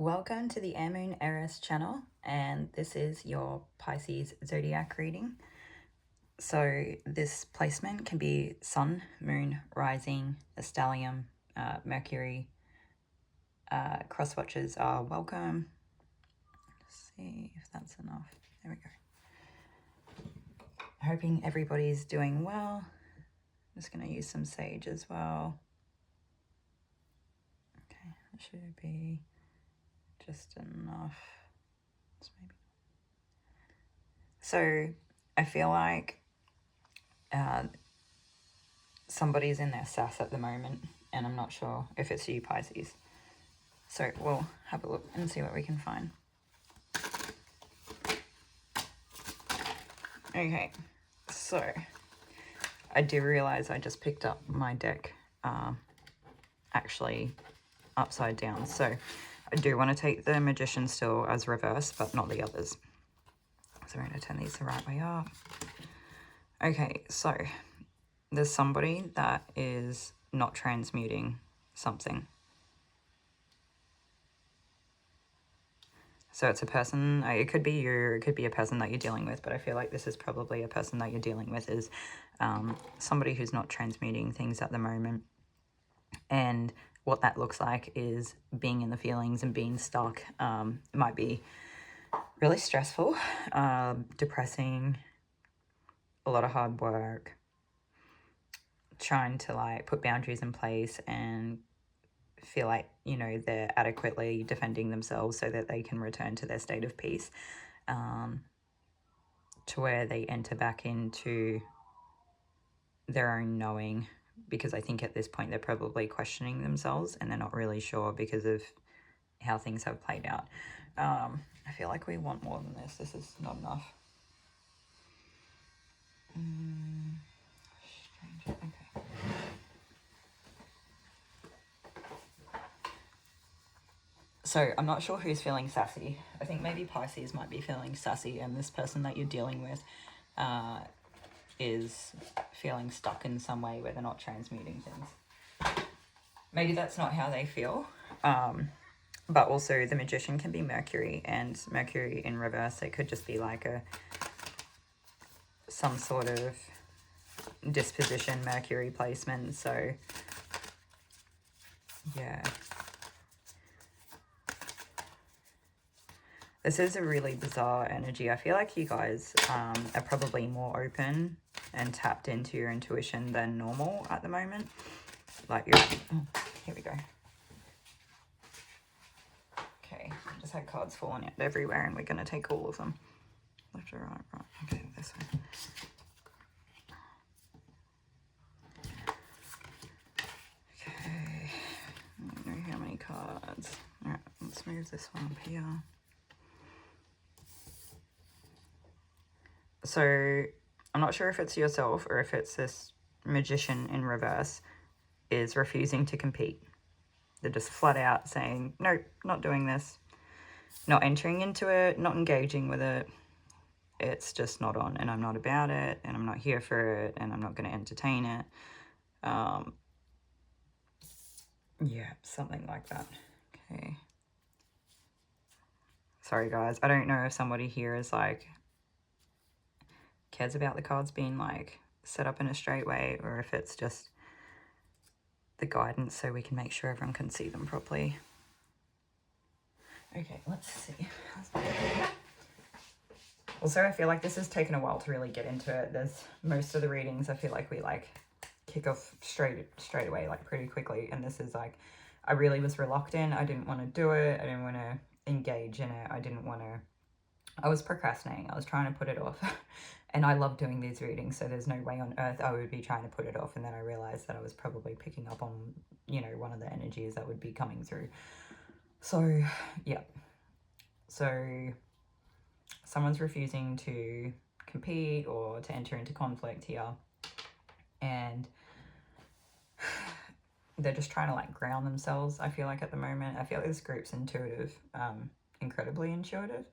Welcome to the Air Moon Eris channel, and this is your Pisces Zodiac reading. So this placement can be Sun, Moon, Rising, a stellium, Mercury. Cross watchers are welcome. Let's see if that's enough. There we go. Hoping everybody's doing well. I'm just going to use some sage as well. Okay, that should be just enough. Maybe. So I feel like somebody's in their sass at the moment, and I'm not sure if it's you, Pisces. So we'll have a look and see what we can find. Okay, so I do realize I just picked up my deck actually upside down. So I do want to take the Magician still as reverse, but not the others. So we're going to turn these the right way up. Okay, so there's somebody that is not transmuting something. So it's a person, it could be you, it could be a person that you're dealing with, but I feel like this is probably a person that you're dealing with is somebody who's not transmuting things at the moment. And what that looks like is being in the feelings and being stuck. It might be really stressful, depressing, a lot of hard work, trying to like put boundaries in place and feel like, you know, they're adequately defending themselves so that they can return to their state of peace, to where they enter back into their own knowing, because I think at this point they're probably questioning themselves and they're not really sure because of how things have played out. I feel like we want more than this. This is not enough. Strange. Okay. So I'm not sure who's feeling sassy. I think maybe Pisces might be feeling sassy, and this person that you're dealing with is feeling stuck in some way where they're not transmuting things. Maybe that's not how they feel. But also the Magician can be Mercury, and Mercury in reverse, it could just be like some sort of disposition Mercury placement. So yeah. This is a really bizarre energy. I feel like you guys are probably more open and tapped into your intuition than normal at the moment. Like you're... Oh, here we go. Okay, I just had cards falling out everywhere and we're going to take all of them. Left or right? Right. Okay, this one. Okay, I don't know how many cards. All right, let's move this one up here. So I'm not sure if it's yourself or if it's this Magician in reverse is refusing to compete. They're just flat out saying, nope, not doing this. Not entering into it, not engaging with it. It's just not on, and I'm not about it, and I'm not here for it, and I'm not going to entertain it. Yeah, something like that. Okay. Sorry, guys. I don't know if somebody here is like cares about the cards being like set up in a straight way, or if it's just the guidance so we can make sure everyone can see them properly. Okay, let's see. Also, I feel like this has taken a while to really get into it. There's most of the readings I feel like we like kick off straight away, like pretty quickly, and this is like I really was reluctant. I didn't want to do it. I didn't want to engage in it. I was procrastinating. I was trying to put it off. And I love doing these readings, so there's no way on earth I would be trying to put it off. And then I realized that I was probably picking up on, you know, one of the energies that would be coming through. So, yeah. So someone's refusing to compete or to enter into conflict here. And they're just trying to like ground themselves, I feel like, at the moment. I feel like this group's intuitive, incredibly intuitive.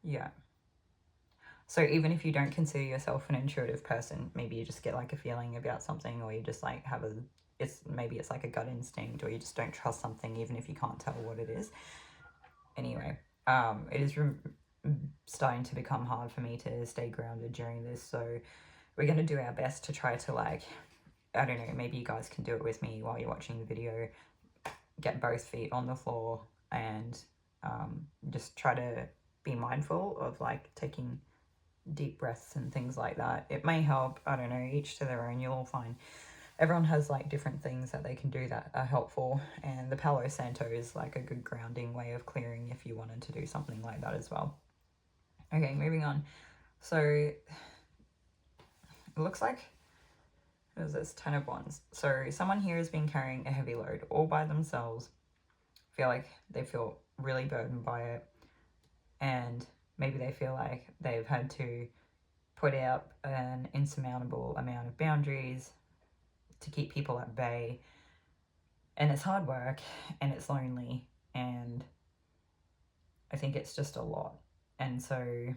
Yeah. So even if you don't consider yourself an intuitive person, maybe you just get like a feeling about something, or you just like have maybe it's like a gut instinct, or you just don't trust something even if you can't tell what it is. Anyway, it is starting to become hard for me to stay grounded during this, so we're going to do our best to try to, like, I don't know, maybe you guys can do it with me while you're watching the video, get both feet on the floor and just try to be mindful of, like, taking deep breaths and things like that. It may help, I don't know, each to their own. You'll all find everyone has, like, different things that they can do that are helpful, and the Palo Santo is, like, a good grounding way of clearing if you wanted to do something like that as well. Okay, moving on. So it looks like there's this 10 of Wands. So someone here has been carrying a heavy load all by themselves. Feel like they feel really burdened by it, and maybe they feel like they've had to put out an insurmountable amount of boundaries to keep people at bay, and it's hard work and it's lonely, and I think it's just a lot. And so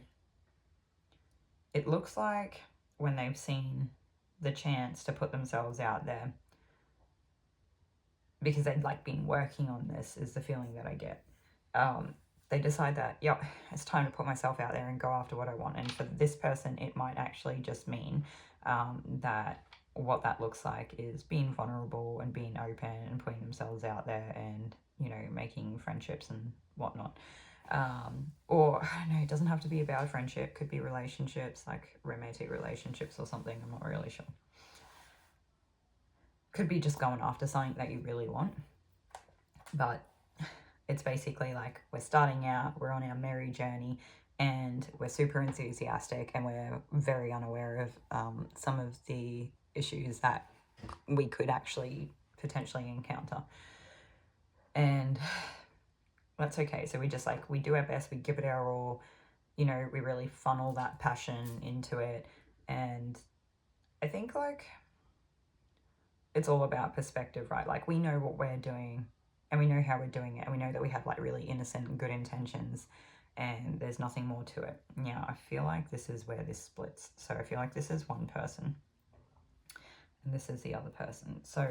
it looks like when they've seen the chance to put themselves out there, because they'd, like, been working on this, is the feeling that I get, they decide that, yep, it's time to put myself out there and go after what I want. And for this person, it might actually just mean that what that looks like is being vulnerable and being open and putting themselves out there and, you know, making friendships and whatnot. Or, I don't know, it doesn't have to be about a friendship. Could be relationships, like romantic relationships or something. I'm not really sure. Could be just going after something that you really want. But it's basically like we're starting out, we're on our merry journey, and we're super enthusiastic, and we're very unaware of some of the issues that we could actually potentially encounter. And that's okay. So we just, like, we do our best, we give it our all, you know, we really funnel that passion into it. And I think, like, it's all about perspective, right? Like, we know what we're doing and we know how we're doing it, and we know that we have, like, really innocent and good intentions, and there's nothing more to it. Yeah, I feel like this is where this splits. So I feel like this is one person and this is the other person. So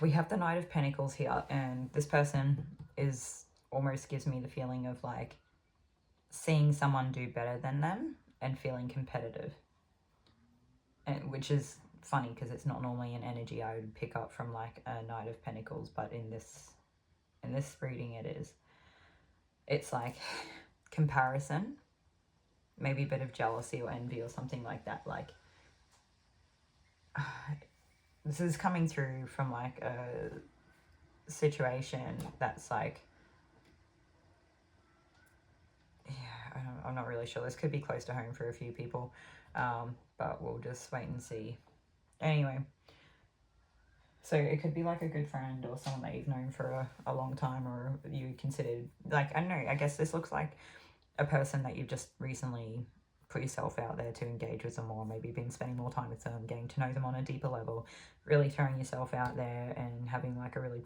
we have the Knight of Pentacles here, and this person is almost gives me the feeling of, like, seeing someone do better than them and feeling competitive, and which is funny because it's not normally an energy I would pick up from, like, a Knight of Pentacles, but in this reading it is. It's like comparison, maybe a bit of jealousy or envy or something like that. Like, this is coming through from, like, a situation that's, like, yeah, I'm not really sure. This could be close to home for a few people, but we'll just wait and see. Anyway, so it could be, like, a good friend or someone that you've known for a long time, or you considered, like, I don't know, I guess this looks like a person that you've just recently put yourself out there to engage with them more, maybe been spending more time with them, getting to know them on a deeper level, really throwing yourself out there and having, like, a really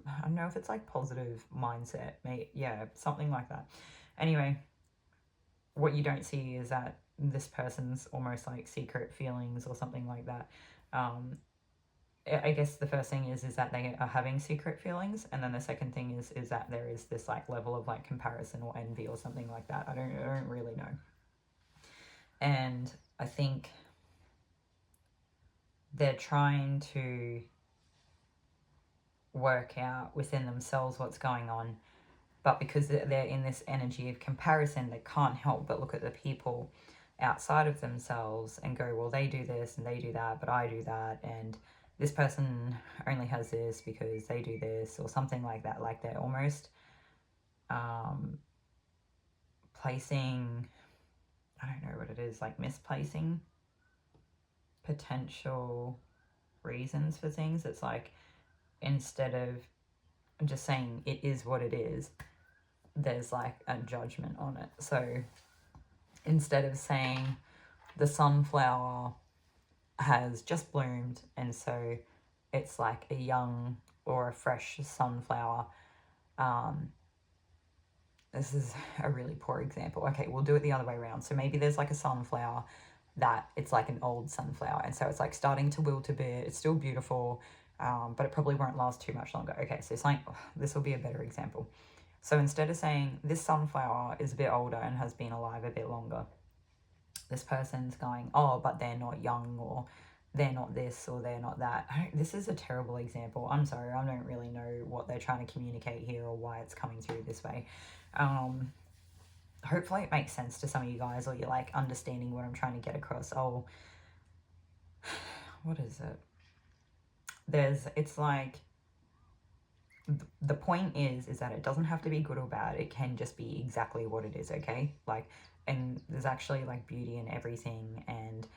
I don't know if it's, like, positive mindset, yeah, something like that. Anyway, what you don't see is that this person's almost, like, secret feelings or something like that. I guess the first thing is that they are having secret feelings, and then the second thing is that there is this, like, level of, like, comparison or envy or something like that. I don't really know. And I think they're trying to work out within themselves what's going on, but because they're in this energy of comparison, they can't help but look at the people outside of themselves and go, well, they do this and they do that, but I do that, and this person only has this because they do this, or something like that. Like, they're almost placing, I don't know what it is, like, misplacing potential reasons for things. It's like, instead of just saying it is what it is, there's, like, a judgment on it. So instead of saying the sunflower has just bloomed and so it's, like, a young or a fresh sunflower, this is a really poor example. Okay, we'll do it the other way around. So maybe there's, like, a sunflower that it's, like, an old sunflower, and so it's, like, starting to wilt a bit. It's still beautiful, but it probably won't last too much longer. Okay, so it's like, this will be a better example. So instead of saying this sunflower is a bit older and has been alive a bit longer, this person's going, oh, but they're not young, or they're not this, or they're not that. This is a terrible example. I'm sorry, I don't really know what they're trying to communicate here or why it's coming through this way. Hopefully it makes sense to some of you guys, or you're like understanding what I'm trying to get across. Oh, what is it? It's like, the point is that it doesn't have to be good or bad. It can just be exactly what it is, okay? Like, and there's actually like beauty in everything, and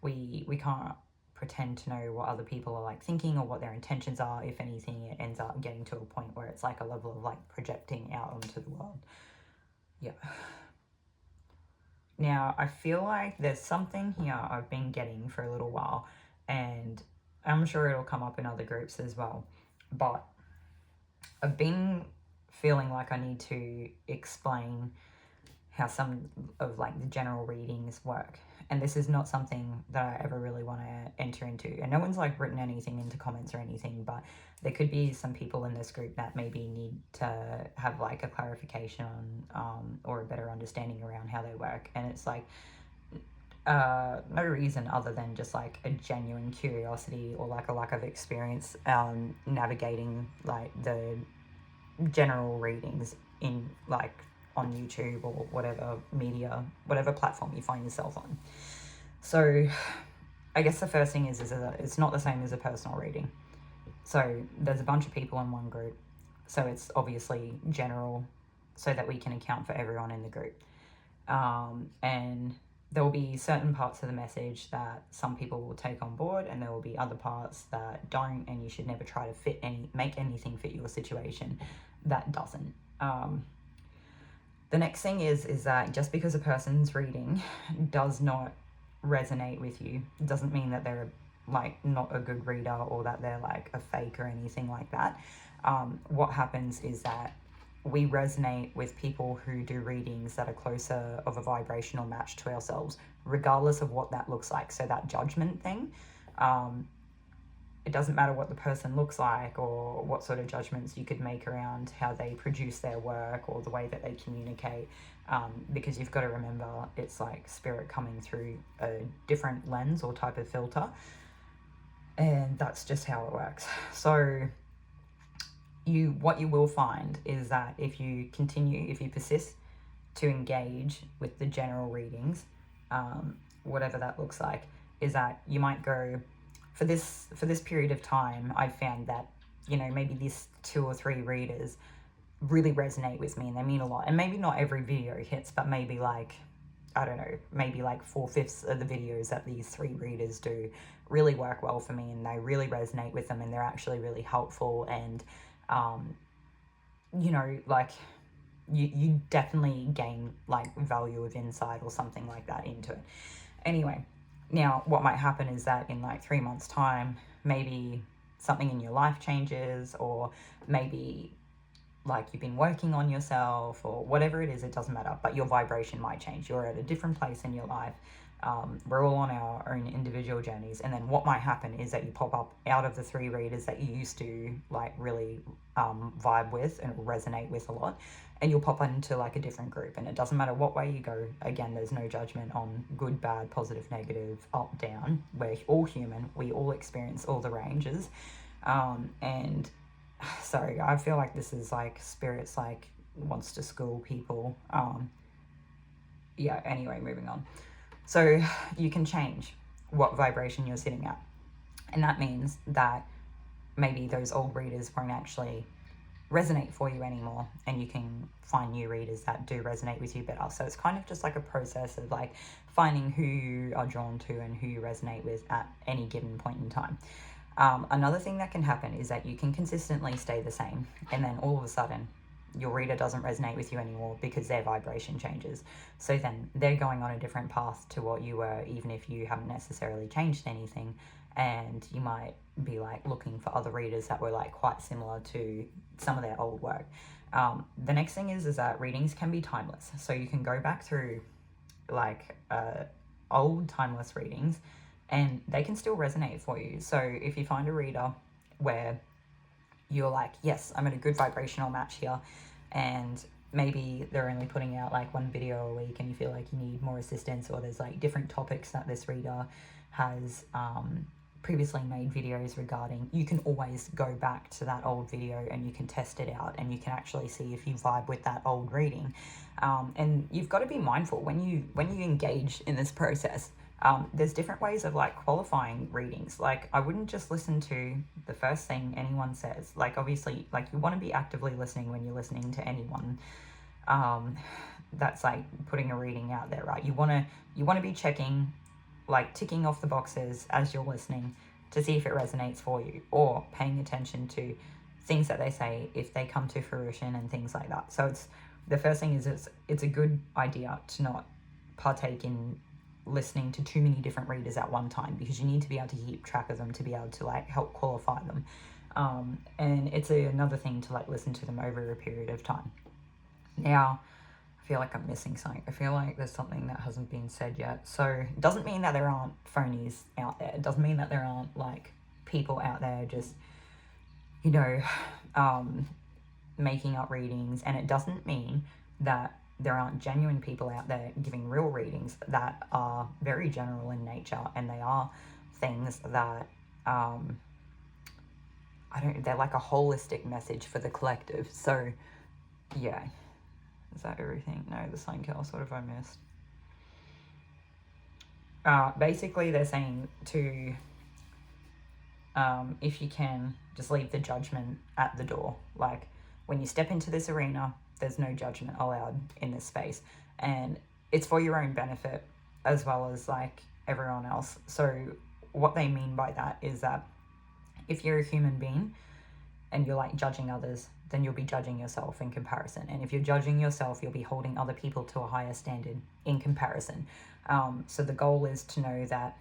we can't pretend to know what other people are like thinking or what their intentions are. If anything, it ends up getting to a point where it's like a level of like projecting out onto the world. Yeah. Now, I feel like there's something here I've been getting for a little while, and I'm sure it'll come up in other groups as well, but I've been feeling like I need to explain how some of like the general readings work. And this is not something that I ever really want to enter into. And no one's like written anything into comments or anything, but there could be some people in this group that maybe need to have like a clarification on or a better understanding around how they work. And it's like no reason other than just like a genuine curiosity or like a lack of experience navigating like the general readings in like on YouTube or whatever media, whatever platform you find yourself on. So I guess the first thing is it's not the same as a personal reading. So there's a bunch of people in one group, so it's obviously general so that we can account for everyone in the group. And there will be certain parts of the message that some people will take on board, and there will be other parts that don't, and you should never try to make anything fit your situation that doesn't. The next thing is that just because a person's reading does not resonate with you doesn't mean that they're like not a good reader or that they're like a fake or anything like that. What happens is that we resonate with people who do readings that are closer of a vibrational match to ourselves, regardless of what that looks like. So that judgment thing, it doesn't matter what the person looks like or what sort of judgments you could make around how they produce their work or the way that they communicate, because you've got to remember it's like spirit coming through a different lens or type of filter, and that's just how it works. So what you will find is that if you persist to engage with the general readings, whatever that looks like, is that you might go, for this period of time, I've found that, you know, maybe these 2 or 3 readers really resonate with me and they mean a lot. And maybe not every video hits, but maybe like, I don't know, maybe like 4/5 of the videos that these 3 readers do really work well for me, and they really resonate with them, and they're actually really helpful, and you know, like you definitely gain like value of insight or something like that into it. Anyway, now what might happen is that in like 3 months time, maybe something in your life changes, or maybe like you've been working on yourself or whatever it is, it doesn't matter, but your vibration might change. You're at a different place in your life. We're all on our own individual journeys, and then what might happen is that you pop up out of the 3 readers that you used to like really vibe with and resonate with a lot, and you'll pop into like a different group. And it doesn't matter what way you go. Again, there's no judgment on good, bad, positive, negative, up, down. We're all human. We all experience all the ranges. And sorry, I feel like this is like spirits like wants to school people. Yeah, anyway, moving on. So you can change what vibration you're sitting at. And that means that maybe those old readers won't actually resonate for you anymore, and you can find new readers that do resonate with you better. So it's kind of just like a process of like finding who you are drawn to and who you resonate with at any given point in time. Another thing that can happen is that you can consistently stay the same, and then all of a sudden your reader doesn't resonate with you anymore because their vibration changes. So then they're going on a different path to what you were, even if you haven't necessarily changed anything. And you might be like looking for other readers that were like quite similar to some of their old work. The next thing is that readings can be timeless. So you can go back through like old timeless readings, and they can still resonate for you. So if you find a reader where you're like, yes, I'm in a good vibrational match here, and maybe they're only putting out like one video a week and you feel like you need more assistance, or there's like different topics that this reader has previously made videos regarding, you can always go back to that old video and you can test it out and you can actually see if you vibe with that old reading. And you've got to be mindful when you engage in this process. There's different ways of like qualifying readings. Like, I wouldn't just listen to the first thing anyone says. Like, obviously, like, you want to be actively listening when you're listening to anyone that's like putting a reading out there, right? You want to be checking, like ticking off the boxes as you're listening to see if it resonates for you, or paying attention to things that they say if they come to fruition and things like that. So the first thing is it's a good idea to not partake in listening to too many different readers at one time, because you need to be able to keep track of them to be able to like help qualify them. And it's another thing to like listen to them over a period of time. Now, I feel like I'm missing something. I feel like there's something that hasn't been said yet. So it doesn't mean that there aren't phonies out there. It doesn't mean that there aren't like people out there just, you know, making up readings. And it doesn't mean that there aren't genuine people out there giving real readings that are very general in nature, and they are things that they're like a holistic message for the collective. So yeah. Is that everything? No, there's something else. What have I missed? Basically, they're saying to, if you can, just leave the judgment at the door. Like, when you step into this arena, there's no judgment allowed in this space. And it's for your own benefit as well as, like, everyone else. So what they mean by that is that if you're a human being and you're, like, judging others, then you'll be judging yourself in comparison. And if you're judging yourself, you'll be holding other people to a higher standard in comparison. So the goal is to know that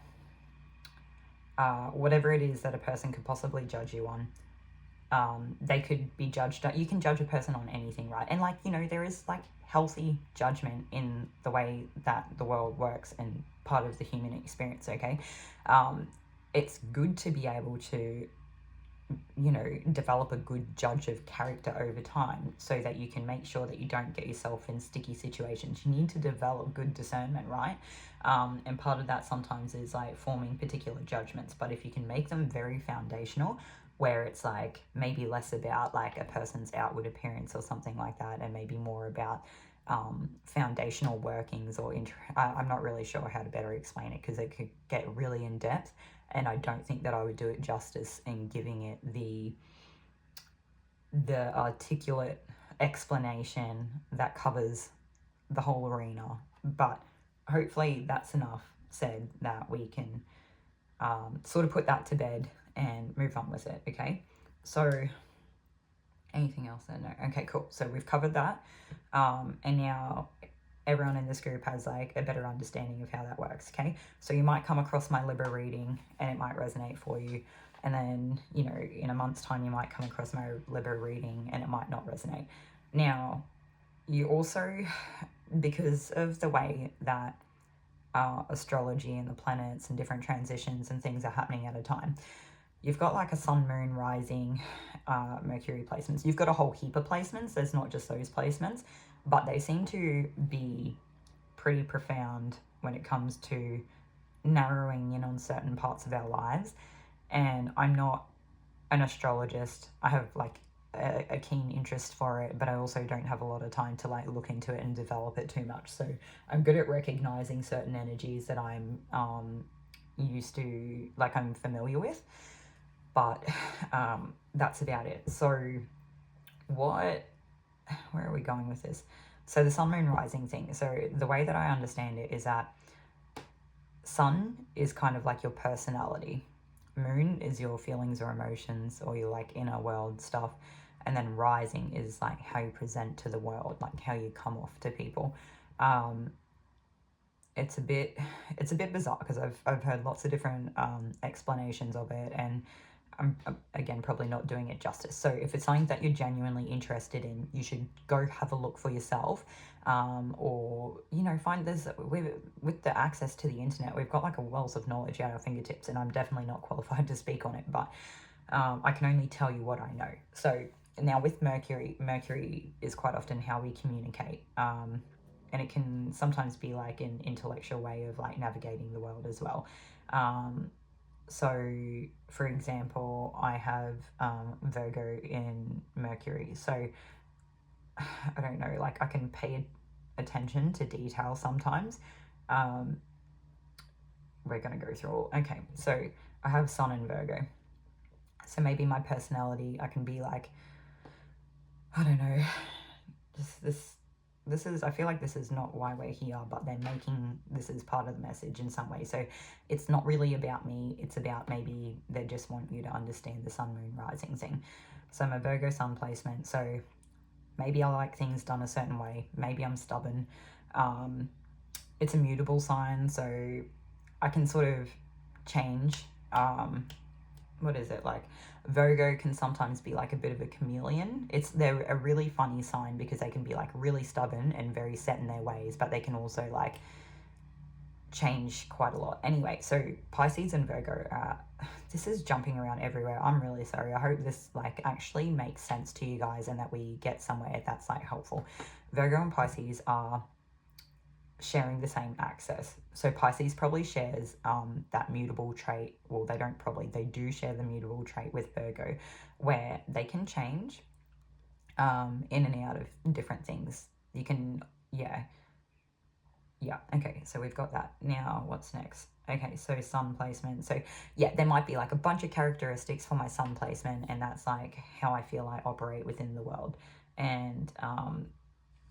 whatever it is that a person could possibly judge you on, they could be judged. You can judge a person on anything, right? And, like, you know, there is, like, healthy judgment in the way that the world works and part of the human experience, okay? It's good to be able to, you know, develop a good judge of character over time so that you can make sure that you don't get yourself in sticky situations. You need to develop good discernment, right? And part of that sometimes is like forming particular judgments, but if you can make them very foundational, where it's like maybe less about like a person's outward appearance or something like that, and maybe more about foundational workings or I'm not really sure how to better explain it, because it could get really in depth. And I don't think that I would do it justice in giving it the articulate explanation that covers the whole arena. But hopefully that's enough said that we can sort of put that to bed and move on with it, okay? So anything else there? No. Okay, cool. So we've covered that. And now everyone in this group has like a better understanding of how that works, okay? So you might come across my Libra reading and it might resonate for you. And then, you know, in a month's time, you might come across my Libra reading and it might not resonate. Now, you also, because of the way that astrology and the planets and different transitions and things are happening at a time, you've got like a sun, moon, rising, Mercury placements. You've got a whole heap of placements. There's not just those placements, but they seem to be pretty profound when it comes to narrowing in on certain parts of our lives. And I'm not an astrologist. I have like a keen interest for it, but I also don't have a lot of time to like look into it and develop it too much. So I'm good at recognizing certain energies that I'm used to, like I'm familiar with, but that's about it. So where are we going with this? So the sun, moon, rising thing. So the way that I understand it is that sun is kind of like your personality. Moon is your feelings or emotions or your like inner world stuff. And then rising is like how you present to the world, like how you come off to people. It's a bit bizarre because I've heard lots of different explanations of it, and I'm again probably not doing it justice. So if it's something that you're genuinely interested in, you should go have a look for yourself, or you know, find with the access to the internet, we've got like a wealth of knowledge at our fingertips, and I'm definitely not qualified to speak on it, but I can only tell you what I know. So now with Mercury is quite often how we communicate, and it can sometimes be like an intellectual way of like navigating the world as well. So for example, I have Virgo in Mercury, so I don't know, like I can pay attention to detail sometimes. We're going to go through all. Okay, so I have Sun in Virgo, so maybe my personality, I can be like, I don't know, this is, I feel like this is not why we're here, but they're making this as part of the message in some way. So it's not really about me, it's about maybe they just want you to understand the sun, moon, rising thing. So I'm a Virgo sun placement, so maybe I like things done a certain way, maybe I'm stubborn. It's a mutable sign, so I can sort of change. What is it, like Virgo can sometimes be like a bit of a chameleon. They're a really funny sign because they can be like really stubborn and very set in their ways, but they can also like change quite a lot. Anyway, so Pisces and Virgo, this is jumping around everywhere. I'm really sorry. I hope this like actually makes sense to you guys and that we get somewhere that's like helpful. Virgo and Pisces are sharing the same axis. So Pisces probably shares that mutable trait. Well, they do share the mutable trait with Virgo, where they can change in and out of different things. You can, yeah, okay, so we've got that. Now, what's next? Okay, so sun placement. So yeah, there might be like a bunch of characteristics for my sun placement, and that's like how I feel I operate within the world. And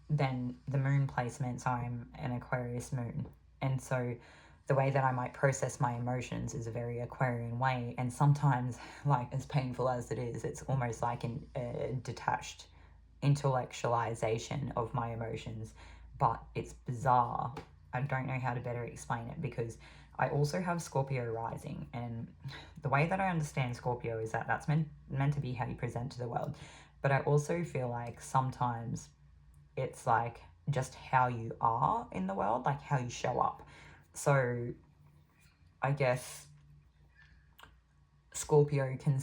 then the moon placement, so I'm an Aquarius moon, and so the way that I might process my emotions is a very Aquarian way, and sometimes, like as painful as it is, it's almost like a detached intellectualization of my emotions, but it's bizarre. I don't know how to better explain it because I also have Scorpio rising, and the way that I understand Scorpio is that that's meant to be how you present to the world, but I also feel like sometimes it's like just how you are in the world, like how you show up. So I guess Scorpio can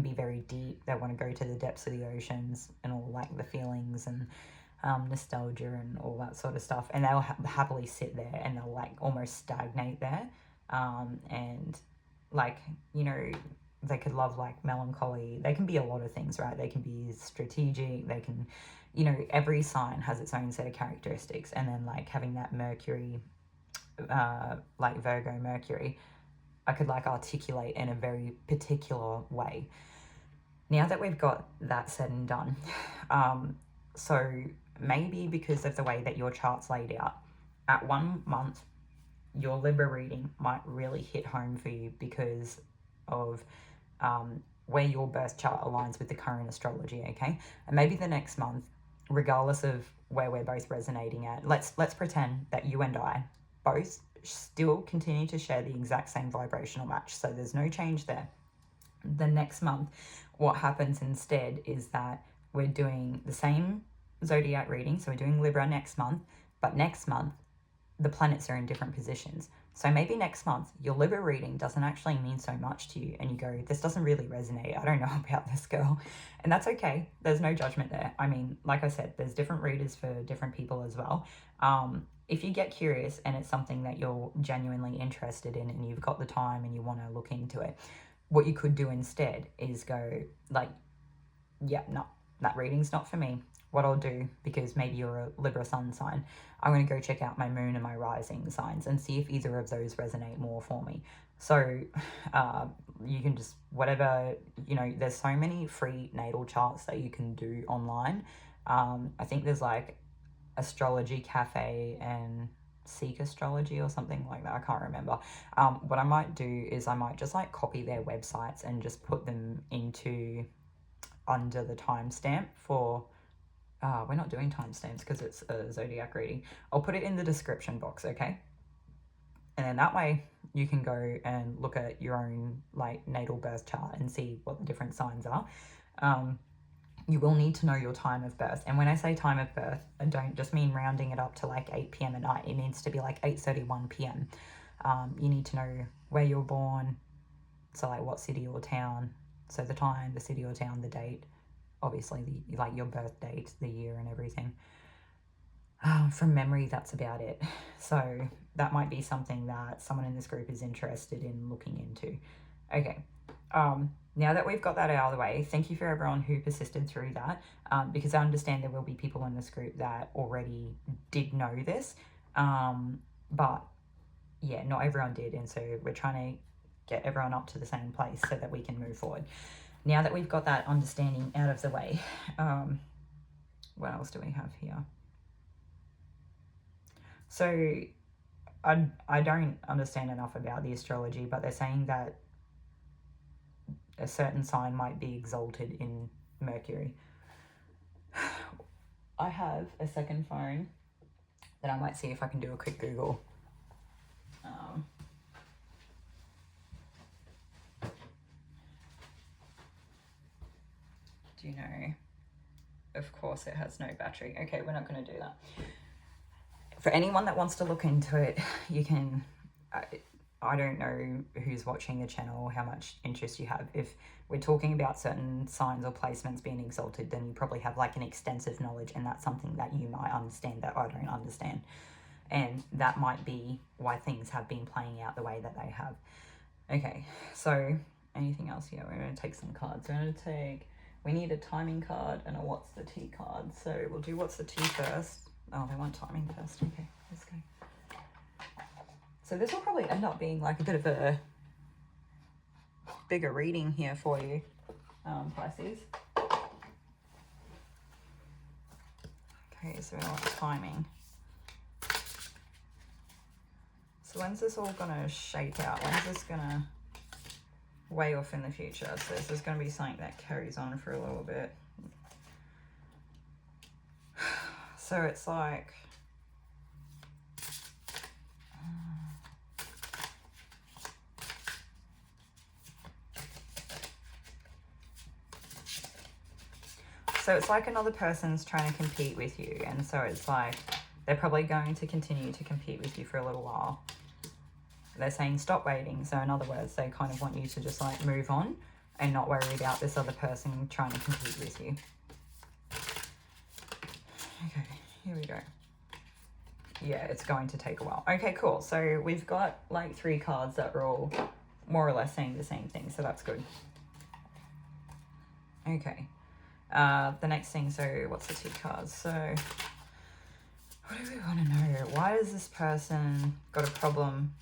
be very deep. They want to go to the depths of the oceans and all like the feelings and nostalgia and all that sort of stuff, and they'll happily sit there and they'll like almost stagnate there, and like, you know, they could love like melancholy. They can be a lot of things, right? They can be strategic, they can, you know, every sign has its own set of characteristics, and then like having that Mercury, like Virgo Mercury, I could like articulate in a very particular way. Now that we've got that said and done, so maybe because of the way that your chart's laid out, at 1 month, your Libra reading might really hit home for you because of where your birth chart aligns with the current astrology, okay? And maybe the next month, regardless of where we're both resonating at, let's pretend that you and I both still continue to share the exact same vibrational match, so there's no change there. The next month, what happens instead is that we're doing the same zodiac reading, so we're doing Libra next month, but next month the planets are in different positions. So maybe next month your Libra reading doesn't actually mean so much to you, and you go, this doesn't really resonate, I don't know about this girl, and that's okay. There's no judgment there. I mean, like I said, there's different readers for different people as well. If you get curious and it's something that you're genuinely interested in and you've got the time and you want to look into it, what you could do instead is go like, yeah, no, that reading's not for me. What I'll do, because maybe you're a Libra sun sign, I'm going to go check out my moon and my rising signs and see if either of those resonate more for me. So you can just, whatever, you know, there's so many free natal charts that you can do online. I think there's like Astrology Cafe and Seek Astrology or something like that. I can't remember. What I might do is I might just like copy their websites and just put them into under the timestamp for we're not doing timestamps because it's a zodiac reading. I'll put it in the description box, okay? And then that way you can go and look at your own like natal birth chart and see what the different signs are. You will need to know your time of birth. And when I say time of birth, I don't just mean rounding it up to like 8 p.m. at night. It needs to be like 8:31 p.m. You need to know where you're born, so like what city or town, So the time, the city or town, the date, obviously like your birth date, the year and everything. From memory, that's about it. So that might be something that someone in this group is interested in looking into. Okay. Now that we've got that out of the way, thank you for everyone who persisted through that, because I understand there will be people in this group that already did know this, but yeah, not everyone did, and so we're trying to get everyone up to the same place so that we can move forward. Now that we've got that understanding out of the way, what else do we have here? So I don't understand enough about the astrology, but they're saying that a certain sign might be exalted in Mercury. I have a second phone that I might see if I can do a quick Google. Do you know? Of course it has no battery. Okay, we're not going to do that. For anyone that wants to look into it, you can... I don't know who's watching the channel, how much interest you have. If we're talking about certain signs or placements being exalted, then you probably have like an extensive knowledge, and that's something that you might understand that I don't understand. And that might be why things have been playing out the way that they have. Okay, so anything else here? We're going to take some cards. We're going to take... We need a timing card and a what's the tea card. So we'll do what's the tea first. Oh, they want timing first. Okay, let's go. So this will probably end up being like a bit of a bigger reading here for you, Pisces. Okay, so we want timing. So when's this all gonna shake out? When's this gonna way off in the future? So this is gonna be something that carries on for a little bit. So it's like... So it's like another person's trying to compete with you, and so it's like they're probably going to continue to compete with you for a little while. They're saying stop waiting. So in other words, they kind of want you to just like move on and not worry about this other person trying to compete with you. Okay, here we go. Yeah, it's going to take a while. Okay, cool. So we've got like 3 cards that are all more or less saying the same thing, so that's good. Okay. The next thing, so what's the 2 cards? So what do we want to know? Why has this person got a problem?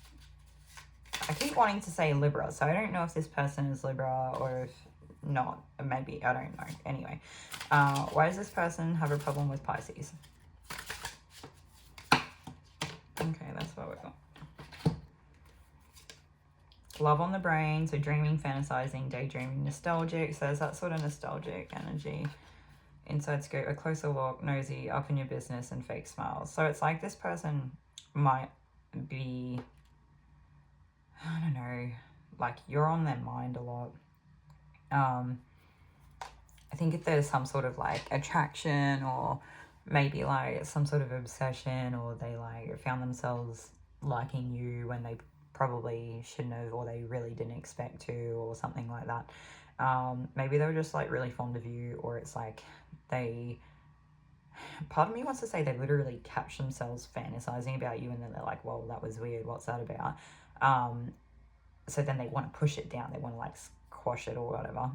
I keep wanting to say Libra, so I don't know if this person is Libra or if not. Maybe, I don't know. Anyway, why does this person have a problem with Pisces? Okay, that's what we've got. Love on the brain, so dreaming, fantasizing, daydreaming, nostalgic. So there's that sort of nostalgic energy. Inside scoop, a closer look, nosy, up in your business, and fake smiles. So it's like this person might be, I don't know, like you're on their mind a lot. I think if there's some sort of like attraction or maybe like some sort of obsession, or they like found themselves liking you when they probably shouldn't have, or they really didn't expect to, or something like that. Maybe they were just like really fond of you, or it's like they, part of me wants to say they literally catch themselves fantasizing about you, and then they're like, whoa, that was weird, what's that about? So then they want to push it down, they want to like squash it or whatever.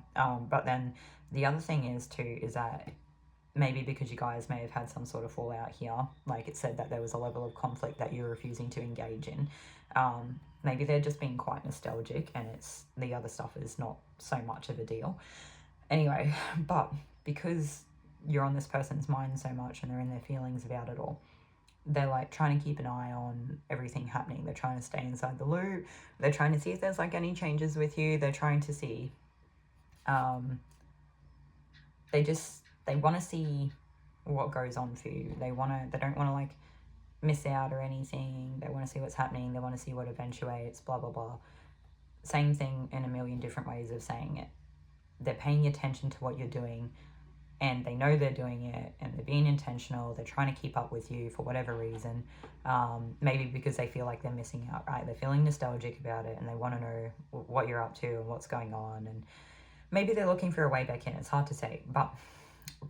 But then the other thing is too, is that maybe because you guys may have had some sort of fallout here, like it said that there was a level of conflict that you're refusing to engage in. Maybe they're just being quite nostalgic, and it's the other stuff is not so much of a deal. Anyway, but because you're on this person's mind so much and they're in their feelings about it all, they're like trying to keep an eye on everything happening. They're trying to stay inside the loop. They're trying to see if there's like any changes with you. They're trying to see, they want to see what goes on for you. They don't want to like miss out or anything. They want to see what's happening. They want to see what eventuates, blah, blah, blah. Same thing in a million different ways of saying it. They're paying attention to what you're doing, and they know they're doing it, and they're being intentional. They're trying to keep up with you for whatever reason. Maybe because they feel like they're missing out, right? They're feeling nostalgic about it, and they want to know what you're up to and what's going on. And maybe they're looking for a way back in. It's hard to say, but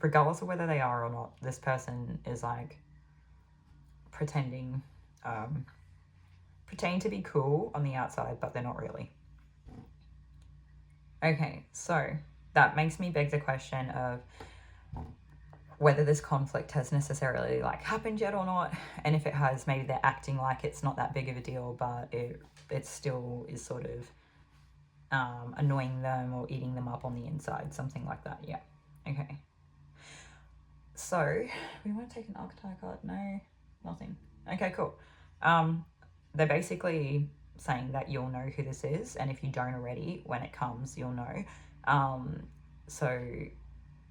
regardless of whether they are or not, this person is like pretending to be cool on the outside, but they're not really. Okay, so that makes me beg the question of whether this conflict has necessarily like happened yet or not, and if it has, maybe they're acting like it's not that big of a deal, but it still is sort of annoying them or eating them up on the inside, something like that. Yeah. Okay. So we want to take an archetype card. No, nothing. Okay, cool. They're basically saying that you'll know who this is, and if you don't already, when it comes, you'll know. So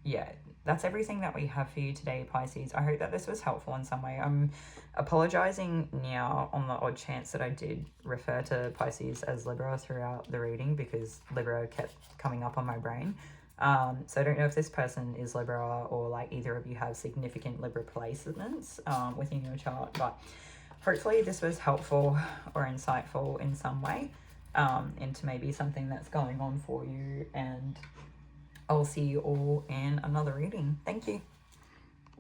yeah, that's everything that we have for you today, Pisces. I hope that this was helpful in some way. I'm apologizing now on the odd chance that I did refer to Pisces as Libra throughout the reading, because Libra kept coming up on my brain. So I don't know if this person is Libra, or like either of you have significant Libra placements within your chart, but hopefully this was helpful or insightful in some way into maybe something that's going on for you, and I'll see you all in another reading. Thank you.